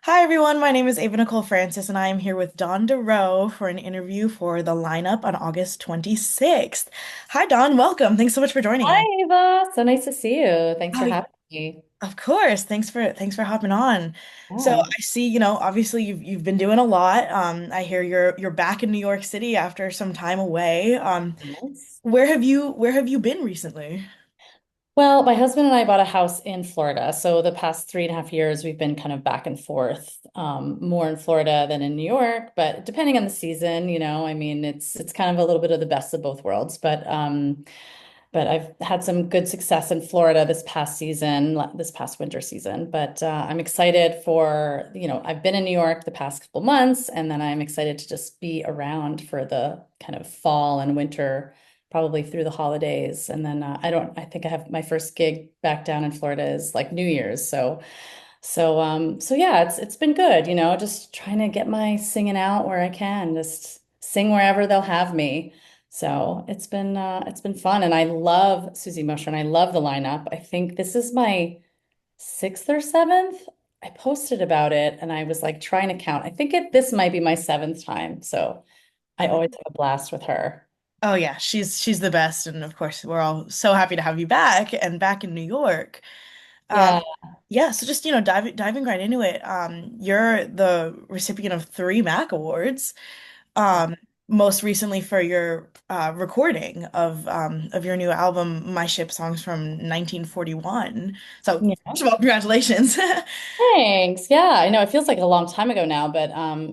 Hi everyone, my name is Ava Nicole Francis and I am here with Dawn DeRow for an interview for the lineup on August 26th. Hi Dawn, welcome. Thanks so much for joining us. Hi, Eva. So nice to see you. Thanks for Oh, having me. of course. Thanks for hopping on. So Yeah. I see, obviously you've been doing a lot. I hear you're back in New York City after some time away. Yes. Where have you been recently? Well, my husband and I bought a house in Florida. So the past 3.5 years, we've been kind of back and forth, more in Florida than in New York. But depending on the season, I mean, it's kind of a little bit of the best of both worlds. But I've had some good success in Florida this past season, this past winter season. But I'm excited for, I've been in New York the past couple months, and then I'm excited to just be around for the kind of fall and winter, probably through the holidays. And then I think I have my first gig back down in Florida is like New Year's. So yeah, it's been good, just trying to get my singing out where I can, just sing wherever they'll have me. So it's been fun, and I love Susie Mosher, and I love the lineup. I think this is my sixth or seventh. I posted about it, and I was like trying to count. I think this might be my seventh time. So I always have a blast with her. Oh yeah, she's the best, and of course we're all so happy to have you back and back in New York. Um, Yeah. yeah, so just diving right into it. You're the recipient of three Mac Awards. Um, Most recently for your recording of your new album, My Ship Songs from 1941. So Yeah. first of all, congratulations. Thanks. Yeah, I know it feels like a long time ago now, but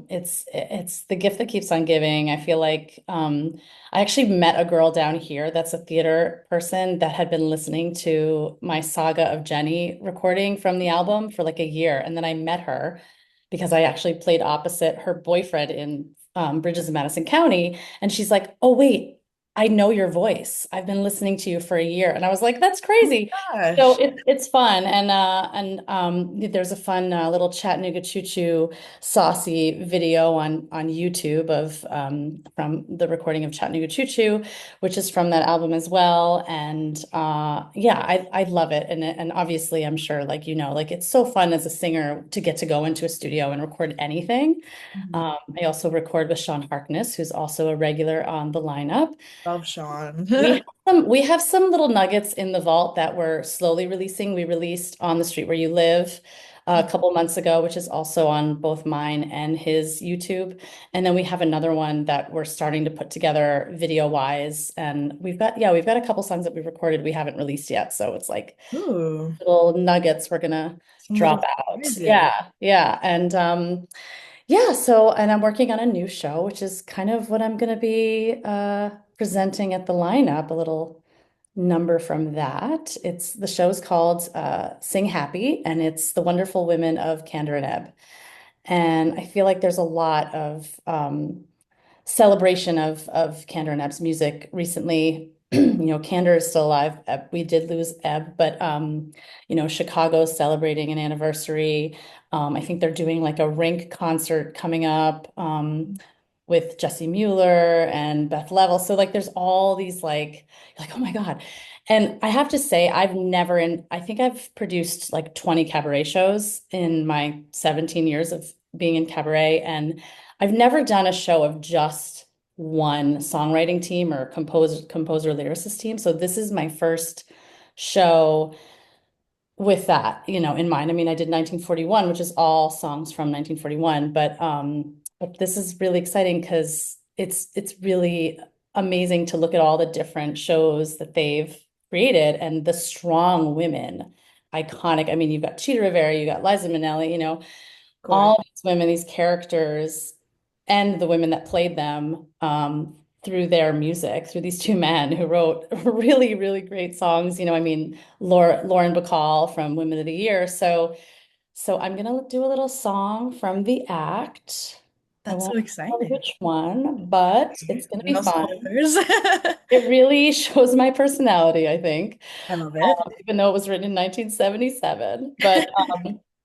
it's the gift that keeps on giving. I feel like I actually met a girl down here that's a theater person that had been listening to my Saga of Jenny recording from the album for like a year, and then I met her because I actually played opposite her boyfriend in Bridges in Madison County, and she's like, "Oh wait, I know your voice. I've been listening to you for a year," and I was like, "That's Oh crazy." my So gosh. it's fun, and there's a fun little Chattanooga Choo Choo saucy video on YouTube of from the recording of Chattanooga Choo Choo, which is from that album as well. And yeah, I love it, and obviously I'm sure like it's so fun as a singer to get to go into a studio and record anything. Mhm. I also record with Sean Harkness, who's also a regular on the lineup. Love Sean. We have some little nuggets in the vault that we're slowly releasing. We released On the Street Where You Live a couple months ago, which is also on both mine and his YouTube. And then we have another one that we're starting to put together video wise. And we've got a couple songs that we recorded we haven't released yet. So it's like Ooh, little nuggets we're gonna some little drop out. surprises. Yeah, yeah. And I'm working on a new show, which is kind of what I'm gonna be presenting at the lineup, a little number from that. It's the show's called Sing Happy, and it's the wonderful women of Candor and Ebb. And I feel like there's a lot of celebration of Candor and Ebb's music recently. Candor is still alive. We did lose Ebb, but Chicago's celebrating an anniversary. I think they're doing like a rink concert coming up with Jesse Mueller and Beth Level. So like there's all these like, oh my God. And I have to say, I think I've produced like 20 cabaret shows in my 17 years of being in cabaret. And I've never done a show of just one songwriting team or composer lyricist team. So this is my first show with that, in mind. I mean, I did 1941, which is all songs from 1941, but this is really exciting because it's really amazing to look at all the different shows that they've created and the strong women, iconic. I mean, you've got Cheetah Rivera, you got Liza Minnelli, Of course. all these women, these characters, and the women that played them through their music, through these two men who wrote really, really great songs. I mean, Lauren Bacall from Women of the Year. So I'm gonna do a little song from the act. I That's so won't tell exciting. which one, but it's gonna be No fun. spoilers. It really shows my personality, I think, I love it. even though it was written in 1977. But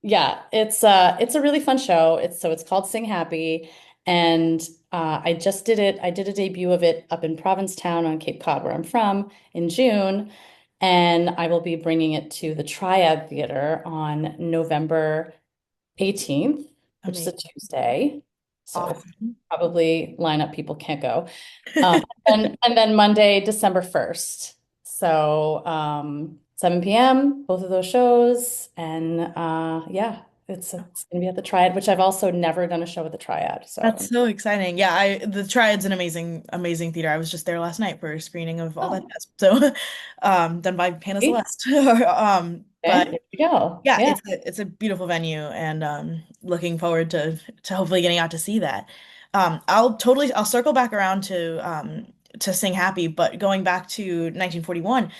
yeah, it's a really fun show. It's called Sing Happy, and I just did it. I did a debut of it up in Provincetown on Cape Cod, where I'm from, in June, and I will be bringing it to the Triad Theater on November 18th. which is a Amazing. Tuesday. So Awesome. probably lineup people can't go. And then Monday, December 1st. So 7 p.m., both of those shows. And yeah, it's gonna be at the Triad, which I've also never done a show at the Triad. That's So so exciting. Yeah, the Triad's an amazing theater. I was just there last night for a screening of all that oh, jazz. So done by Hannah great. Celeste. Okay, But there you go. yeah, Yeah. it's a beautiful venue and looking forward to hopefully getting out to see that. I'll circle back around to Sing Happy, but going back to 1941,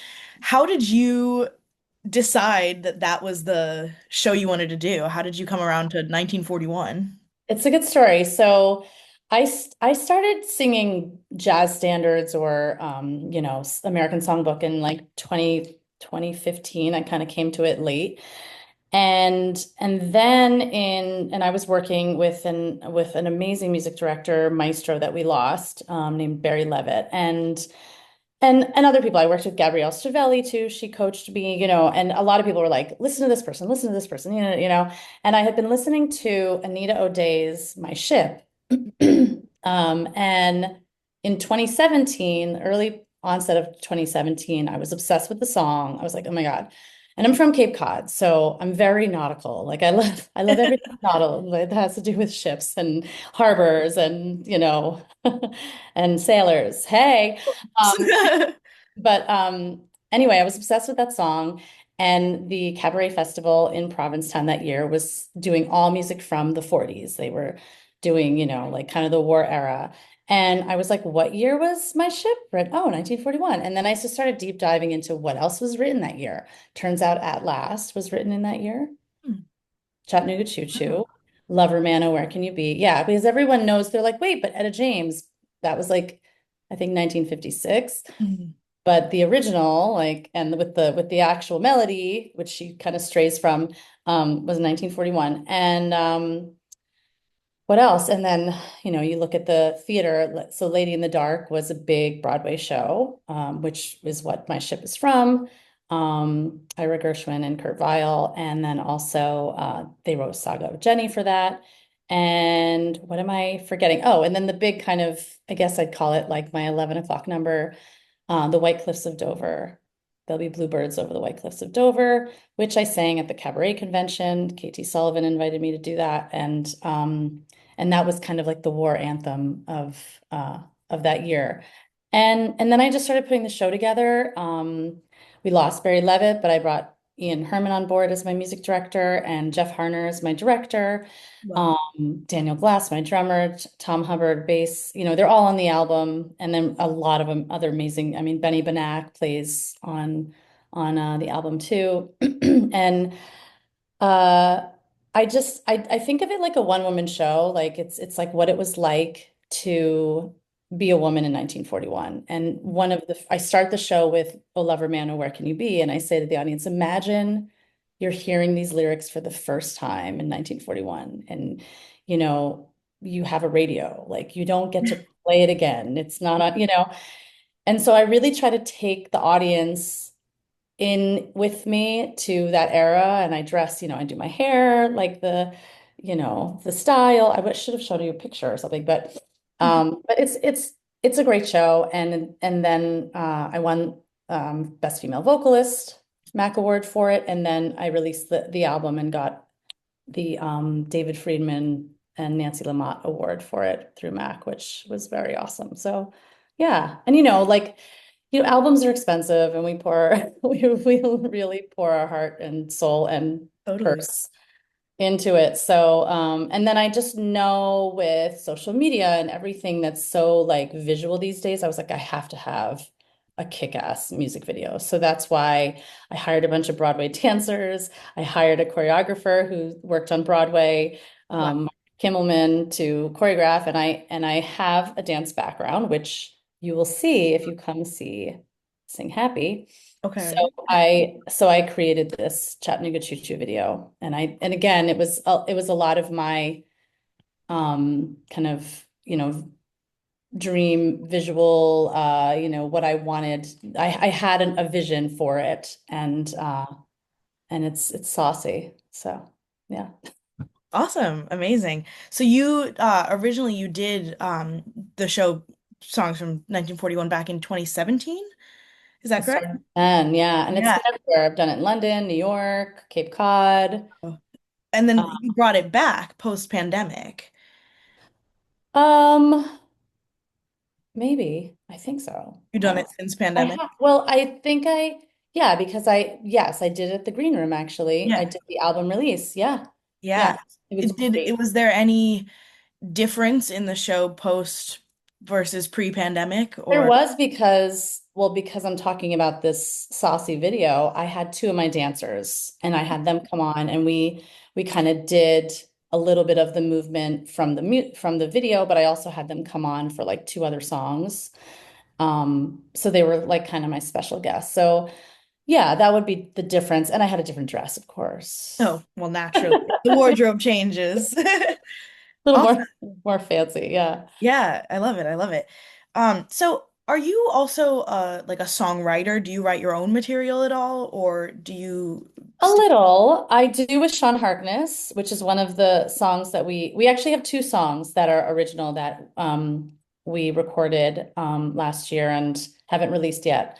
how did you decide that that was the show you wanted to do? How did you come around to 1941? It's a good story. So I started singing jazz standards or American Songbook in like 2015. I kind of came to it late. And then I was working with an amazing music director, maestro that we lost, named Barry Levitt. And other people. I worked with Gabrielle Stravelli too. She coached me, and a lot of people were like, listen to this person, listen to this person, And I had been listening to Anita O'Day's My Ship. And in 2017, early onset of 2017, I was obsessed with the song. I was like, oh my God. And I'm from Cape Cod, so I'm very nautical. Like I love everything nautical that has to do with ships and harbors and, and sailors. Hey. Um, but anyway, I was obsessed with that song. And the Cabaret Festival in Provincetown that year was doing all music from the 40s. They were doing, like kind of the war era. And I was like, what year was My Ship written? Oh, 1941. And then I just started deep diving into what else was written that year. Turns out At Last was written in that year. Chattanooga Choo Wow. Choo. Lover Man, Oh, Where Can You Be? Yeah, because everyone knows they're like, wait, but Etta James, that was like, I think 1956. Mhm. But the original, like, and with the actual melody, which she kind of strays from, was 1941. And what else? And then, you look at the theater. So Lady in the Dark was a big Broadway show, which is what My Ship is from. Ira Gershwin and Kurt Weill. And then also they wrote Saga of Jenny for that. And what am I forgetting? Oh, and then the big kind of, I guess I'd call it like my 11 o'clock number, the White Cliffs of Dover. There'll be bluebirds over the White Cliffs of Dover, which I sang at the Cabaret Convention. KT Sullivan invited me to do that, and that was kind of like the war anthem of that year. And then I just started putting the show together. We lost Barry Levitt, but I brought Ian Herman on board as my music director and Jeff Harner as my director. Wow. Daniel Glass, my drummer, Tom Hubbard, bass, they're all on the album. And then a lot of them, other amazing, I mean, Benny Benack plays on the album too. And uh, I think of it like a one-woman show. Like it's like what it was like to be a woman in 1941. And I start the show with "Oh Lover Man, Oh Where Can You Be?" And I say to the audience, imagine you're hearing these lyrics for the first time in 1941, and you know you have a radio. Like you don't get to play it again. It's not on. And so I really try to take the audience in with me to that era, and I dress, I do my hair like the style. Should have showed you a picture or something, but it's a great show. And then I won Best Female Vocalist MAC Award for it, and then I released the album and got the David Friedman and Nancy Lamott Award for it through MAC, which was very awesome. So yeah, and like albums are expensive, and we pour we really pour our heart and soul and Totally. purse into it. So, and then I just know with social media and everything that's so like visual these days, I was like, I have to have a kick-ass music video. So that's why I hired a bunch of Broadway dancers. I hired a choreographer who worked on Broadway, Wow. Mark Kimmelman, to choreograph, and I have a dance background, which you will see if you come see Sing Happy. So Okay. I created this Chattanooga Choo Choo video, and again it was a lot of my kind of dream visual, what I wanted. I had a vision for it, and it's saucy. So yeah. Awesome. Amazing. So you originally you did the show Songs from 1941 back in 2017. Is I that correct? started then, yeah, and it's Yeah. been everywhere. I've done it in London, New York, Cape Cod. And then Uh, you brought it back post-pandemic. Um, maybe. I think so. You've I done don't. it since I pandemic? have. Well, I think yeah, because yes, I did it at the Green Room actually. I Yeah. did the album release. Yeah. Yeah. Yeah. It was It great. was there any difference in the show post versus pre-pandemic There or was because I'm talking about this saucy video, I had two of my dancers and I had them come on and we kind of did a little bit of the movement from from the video, but I also had them come on for like two other songs. So they were like kind of my special guests. So yeah, that would be the difference. And I had a different dress, of course. oh, well, naturally. The wardrobe changes. A little Awesome. more fancy, yeah. Yeah, I love it. I love it. So are you also like a songwriter? Do you write your own material at all, or do you A stick? little. I do with Sean Harkness, which is one of the songs that we actually have two songs that are original that we recorded last year and haven't released yet.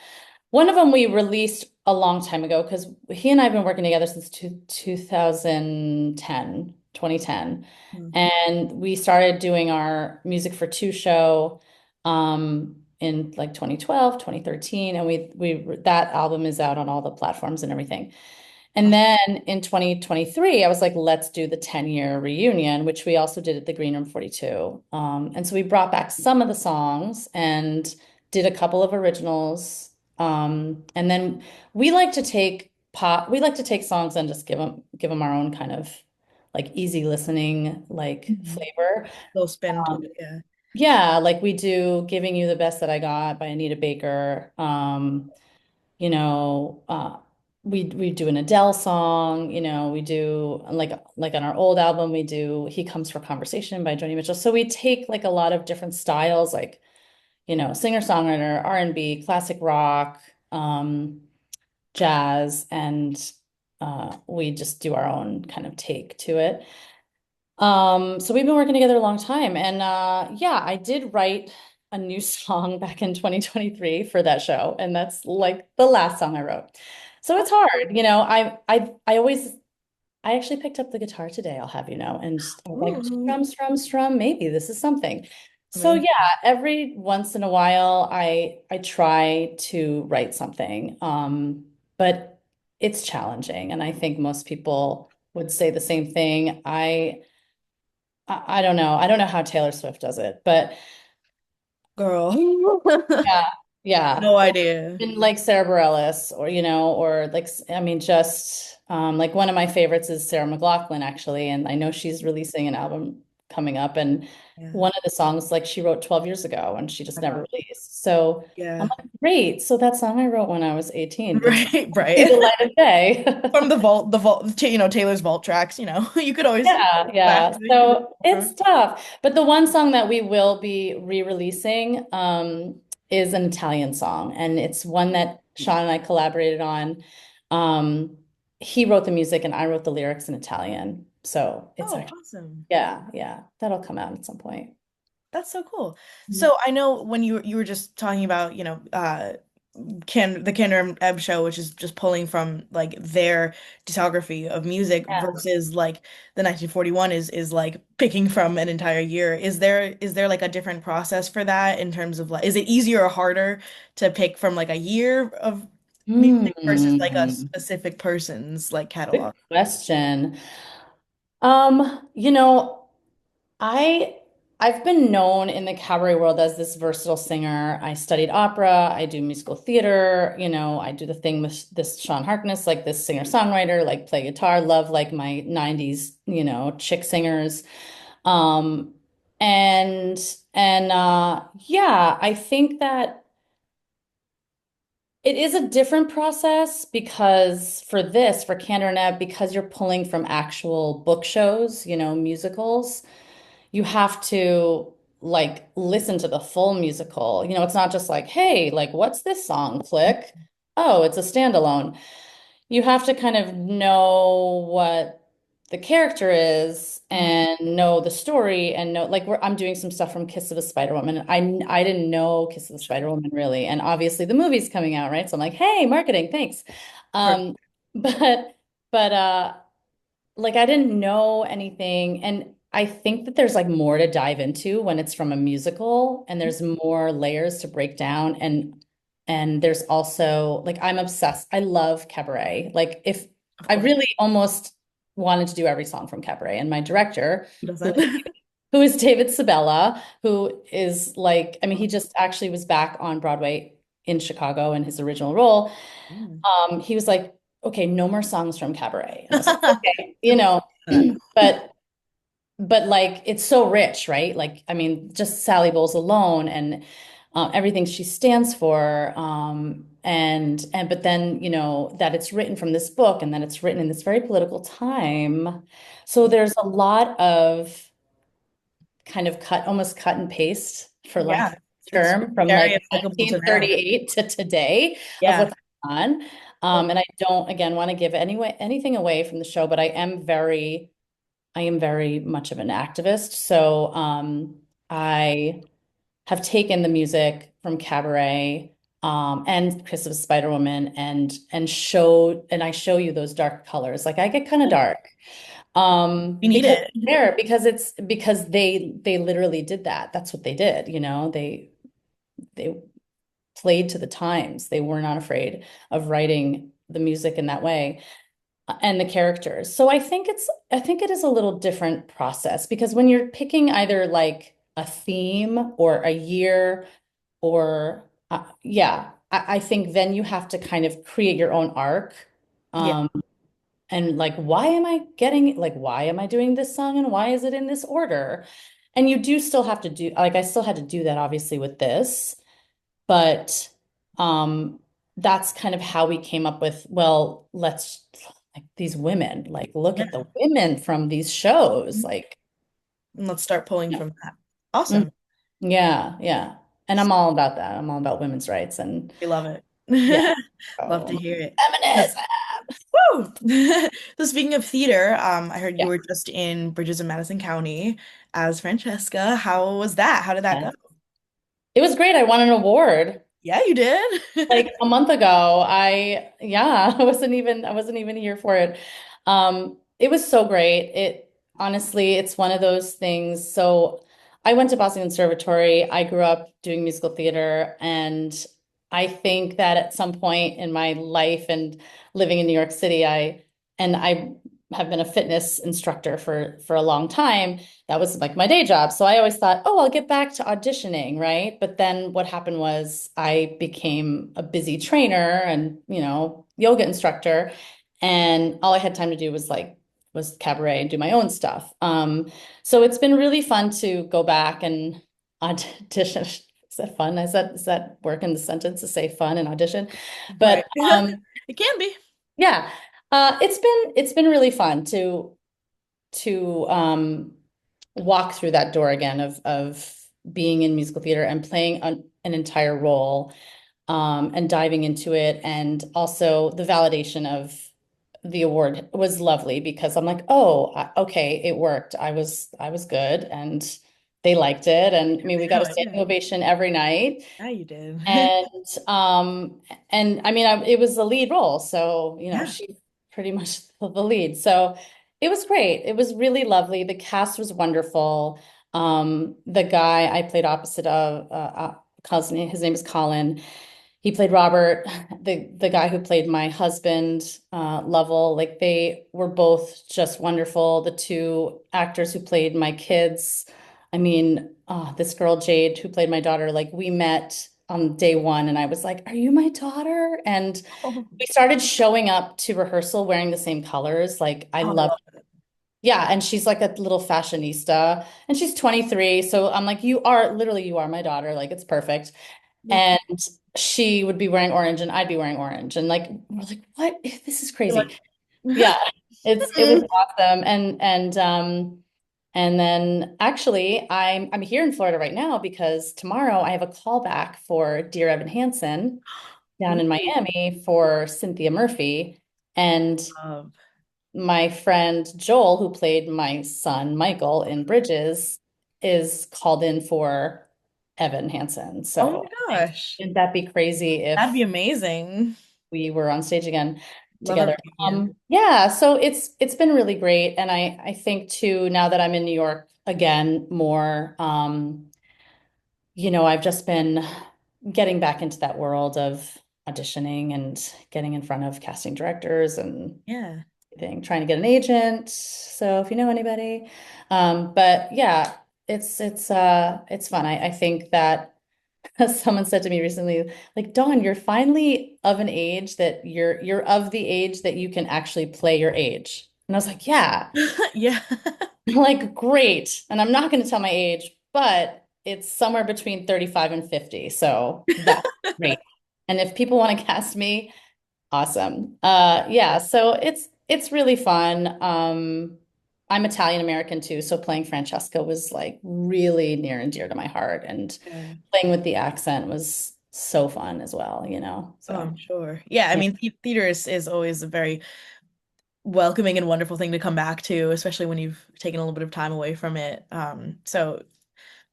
One of them we released a long time ago because he and I have been working together since 2010, 2010. Hmm. And we started doing our Music for Two show in like 2012, 2013, and we that album is out on all the platforms and everything. And Awesome. then in 2023, I was like, let's do the 10-year reunion, which we also did at the Green Room 42. And so we brought back some of the songs and did a couple of originals. And then we like to take songs and just give them our own kind of like easy listening like Mhm. flavor. Little spin to Um, it. Yeah. yeah, like we do Giving You the Best That I Got by Anita Baker. You know, we do an Adele song, you know, we do like on our old album, we do He Comes for Conversation by Joni Mitchell. So we take like a lot of different styles, like, you know, singer-songwriter, R&B, classic rock, jazz, and we just do our own kind of take to it. So we've been working together a long time. And yeah, I did write a new song back in 2023 for that show. And that's like the last song I wrote. So it's hard, you know, I actually picked up the guitar today, I'll have you know, and I was like Ooh, strum, strum, strum, maybe this is something. So amazing, yeah, every once in a while I try to write something. But it's challenging. And I think most people would say the same thing. I don't know. I don't know how Taylor Swift does it, but girl. yeah, yeah. No idea. And like Sarah Bareilles, or you know, or like I mean, just like one of my favorites is Sarah McLachlan actually, and I know she's releasing an album coming up, and Yeah. one of the songs like she wrote 12 years ago, and she just My never God. released. So I'm Yeah. like, great. So that song I wrote when I was 18 can Right, see right. the light of day. From the vault, Taylor's vault tracks, you could always go Yeah, back yeah. to it. You could So it's tough. But the one song that we will be re-releasing is an Italian song. And it's one that Sean and I collaborated on. Um, he wrote the music and I wrote the lyrics in Italian. So it's Oh, actually, awesome. yeah, yeah. That'll come out at some point. That's so cool. Mhm. So I know when you were just talking about, Can the Kendra Ebb show, which is just pulling from like their discography of music Yeah. versus like the 1941 is like picking from an entire year. Is there like a different process for that in terms of like is it easier or harder to pick from like a year of music versus like a Hmm. specific person's like Good catalog? question. You know, I I've been known in the cabaret world as this versatile singer. I studied opera, I do musical theater, you know, I do the thing with this Sean Harkness, like this singer-songwriter, like play guitar, love like my 90s, you know, chick singers. Um and yeah, I think that it is a different process because for Candor and Ebb, because you're pulling from actual book shows, you know, musicals you have to like listen to the full musical. You know, it's not just like, hey, like, what's this song? Click. Oh, it's a standalone. You have to kind of know what. the character is Mhm. and know the story and know like I'm doing some stuff from Kiss of a Spider Woman. I didn't know Kiss of the Spider Woman really, and obviously the movie's coming out, right? So I'm like, hey, marketing, thanks. Perfect. Um, but like I didn't know anything, and I think that there's like more to dive into when it's from a musical, and there's more layers to break down, and there's also like I'm obsessed. I love cabaret. Like if Of I course. really almost wanted to do every song from cabaret, and my director, Who who doesn't? who is David Sabella, who is like, I mean, he just actually was back on Broadway in Chicago in his original role. Mm. He was like, okay, no more songs from cabaret. And I was like, okay, Good luck with that. but like it's so rich, right? Like, I mean, just Sally Bowles alone and everything she stands for. And but then, that it's written from this book and that it's written in this very political time. So there's a lot of kind of almost cut and paste, for lack of Yeah, a it's term, from very like applicable to now. 1938 to today of Yeah. what's going on. Well, And I don't, again, want to give anything away from the show, but I am very much of an activist. So I have taken the music from Cabaret and Kiss of a Spider Woman and I show you those dark colors. Like I get kind of dark we need because it. because they literally did that. That's what they did. They played to the times. They were not afraid of writing the music in that way and the characters. So I think it is a little different process because when you're picking either like a theme or a year or yeah, I think then you have to kind of create your own arc. Yeah. Um, and like, why am I doing this song and why is it in this order? And you do still have to do, like, I still had to do that obviously with this, but um, that's kind of how we came up with, well, let's like these women, like look Yeah. at the women from these shows, like, And let's start pulling yeah, from that. mm, Awesome. yeah, yeah. And I'm all about that. I'm all about women's rights and We love it. yeah, Love to so hear it. So, feminism. woo! So speaking of theater, I heard you Yeah. were just in Bridges of Madison County as Francesca. How was that? How did that Yeah. go? It was great. I won an award. Yeah, you did. Like a month ago, yeah, I wasn't even here for it. It was so great. It honestly, it's one of those things. So I went to Boston Conservatory. I grew up doing musical theater, and I think that at some point in my life and living in New York City, I have been a fitness instructor for a long time. That was like my day job. So I always thought, oh, I'll get back to auditioning, right? But then what happened was I became a busy trainer and, yoga instructor. And all I had time to do was cabaret and do my own stuff. So it's been really fun to go back and audition. Is that fun? Is that work in the sentence to say fun and audition? Right. But It can be. yeah, it's been really fun to walk through that door again of being in musical theater and playing an entire role and diving into it. And also the validation of the award was lovely because I'm like, oh, okay, it worked. I was good and they liked it. And I mean, we got a Oh, yeah. standing ovation every night. Yeah, you did. And I mean it was the lead role, so Yeah. she's pretty much the lead. So it was great. It was really lovely. The cast was wonderful. The guy I played opposite of, cousin, his name is Colin. He played Robert, the guy who played my husband, Lovell. Like they were both just wonderful. The two actors who played my kids. I mean, this girl Jade who played my daughter, like we met on day one and I was like, "Are you my daughter?" And Oh, we started showing up to rehearsal wearing the same colors. Like I I love, love it. yeah, and she's like a little fashionista and she's 23. So I'm like, you are my daughter. Like it's perfect. Yeah. And she would be wearing orange and I'd be wearing orange. And like we're like, what? This is You're like, crazy. Yeah, it was awesome. And then actually I'm here in Florida right now because tomorrow I have a callback for Dear Evan Hansen down in ooh, Miami for Cynthia Murphy. And love. my friend Joel, who played my son Michael in Bridges, is called in for Evan Hansen. Oh So my I think, gosh. wouldn't that be crazy That'd be if amazing. we were on stage again Love a together? reunion. Yeah, so it's been really great. And I think too, now that I'm in New York again more, I've just been getting back into that world of auditioning and getting in front of casting directors and Yeah. trying to get an agent. So if you know anybody, but yeah, it's fun. I think that someone said to me recently, like, Dawn, you're finally of an age that you're of the age that you can actually play your age. And I was like, yeah. Yeah. Like, great. And I'm not going to tell my age, but it's somewhere between 35 and 50. So that's great. And if people want to cast me, awesome. Yeah, so it's really fun. I'm Italian American too, so playing Francesca was like really near and dear to my heart. And Yeah. playing with the accent was so fun as well, Oh, So I'm sure. Yeah, I yeah. mean, theater is always a very welcoming and wonderful thing to come back to, especially when you've taken a little bit of time away from it. So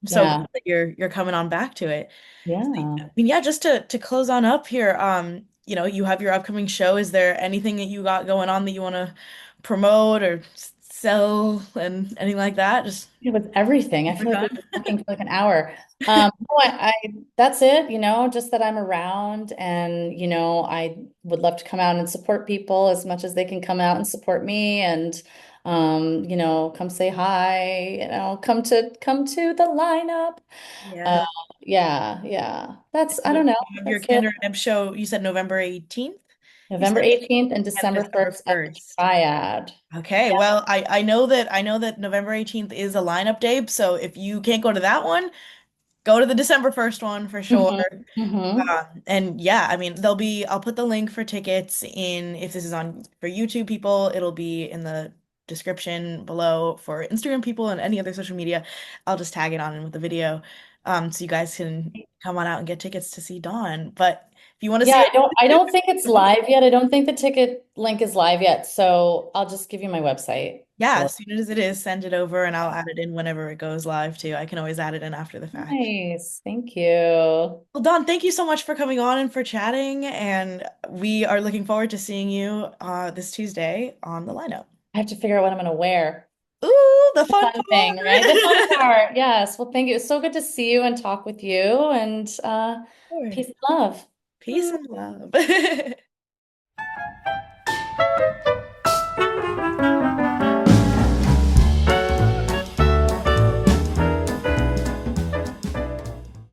I'm so glad Yeah. that you're coming on back to it. Yeah. I mean, yeah, just to close on up here, you have your upcoming show. Is there anything that you got going on that you want to promote or sell and anything like that? Just It was everything. I take my feel like we've time. been talking for like an hour. No, that's it, just that I'm around and, I would love to come out and support people as much as they can come out and support me and, come say hi, come to the lineup. Uh, Yeah. yeah, yeah. I don't You know. have your That's it. Candor Neb show, you said November 18th? You November said 18th and and December December 1st at the 1st. Triad. Okay, well, I know that November 18th is a lineup day, so if you can't go to that one, go to the December 1st one for sure. Hmm. Hmm. And yeah, I mean, I'll put the link for tickets in, if this is on for YouTube people, it'll be in the description below for Instagram people and any other social media. I'll just tag it on in with the video. So you guys can come on out and get tickets to see Dawn. But if you want to Yeah, see her, I don't think it's live yet. I don't think the ticket link is live yet. So I'll just give you my website yeah, for as soon as it is, send it over and I'll add it in whenever it goes live too. I can always add it in after the fact. nice. Thank you. Well, Don, thank you so much for coming on and for chatting, and we are looking forward to seeing you this Tuesday on the lineup. I have to figure out what I'm gonna wear. Ooh, the fun Fun thing, right? The fun part. part. Yes. Well, thank you. It's so good to see you and talk with you and Sure. peace and love. Peace and love.